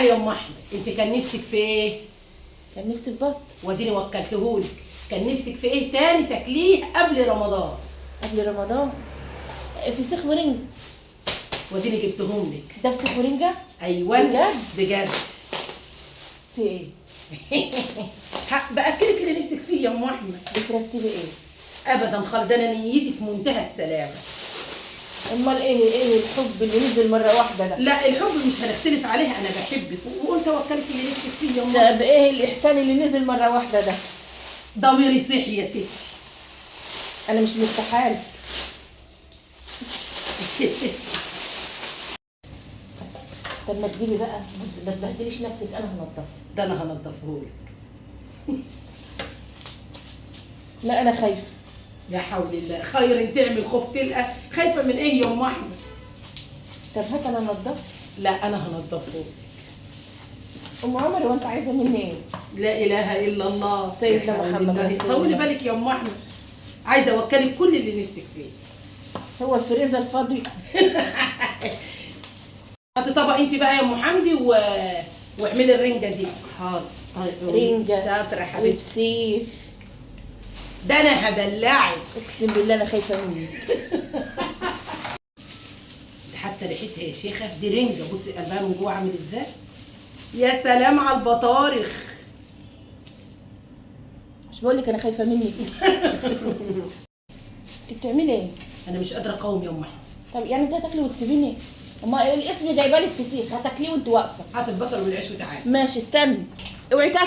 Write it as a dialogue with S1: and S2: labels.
S1: تعالي يا ام احمد، انت كان نفسك في ايه؟
S2: كان نفسي في بط.
S1: واديني وكلتهولك. كان نفسك في ايه تاني تاكليه قبل رمضان؟
S2: قبل رمضان فسيخ ورنجة.
S1: واديني جبتهم لك.
S2: ده فسيخ ورنجة؟
S1: ايوه
S2: بجد؟
S1: بجد.
S2: في ايه؟
S1: باكلك اللي نفسك فيه يا ام احمد.
S2: بترتبي ايه؟
S1: ابدا خالص، ده انا نيتي في منتهى السلامه.
S2: امال ايه الحب اللي نزل مرة واحدة ده؟
S1: لا الحب مش هنختلف عليه، انا بحبك وقلت اوكلك اللي نفسك فيه يا ام
S2: ده
S1: احمد.
S2: بايه الاحسان اللي نزل مرة واحدة ده؟
S1: ضميري صحي يا ستي.
S2: انا مش مرتاحة. طب ما تجيبي بقى، ما تبهدليش نفسك، انا هنضف.
S1: ده انا هنضفهولك.
S2: لا انا خايفة.
S1: يا حول الله، خير تعمل خوف تلقى. خايفه من ايه يا ام احمد؟
S2: طب هات انا انضف.
S1: لا انا هنضفهولك.
S2: ام عمر وانت عايزة مني ايه؟
S1: لا اله الا الله
S2: سيدنا
S1: يا حول
S2: محمد
S1: الله.
S2: رسول الله.
S1: طولي بالك يا ام احمد، عايزه اوكلك كل اللي نفسك فيه.
S2: هو الفريزر فاضي؟
S1: هاتي طبق انت بقى يا ام حمدي واعملي الرنجه دي. حاضر.
S2: رنجة
S1: شاطره يا حبيبتي.
S2: وفسيخ.
S1: ده انا هدلعك.
S2: اقسم بالله انا خايفة منك.
S1: حتى ريحتها يا شيخه دي رنجه، بصي قلبها من جوه عامل ازاي. يا سلام على البطارخ.
S2: مش بقول لك انا خايفة منك؟ انت بتعملي ايه؟
S1: انا مش قادره اقاوم يا ام احمد.
S2: طب يعني انت هتاكلي وتسيبيني؟ اما الاسم جايبه لك فسيخ، هتاكليه وانت واقفه.
S1: هات البصل والعيش وتعالي.
S2: ماشي استني، اوعي تاكلي.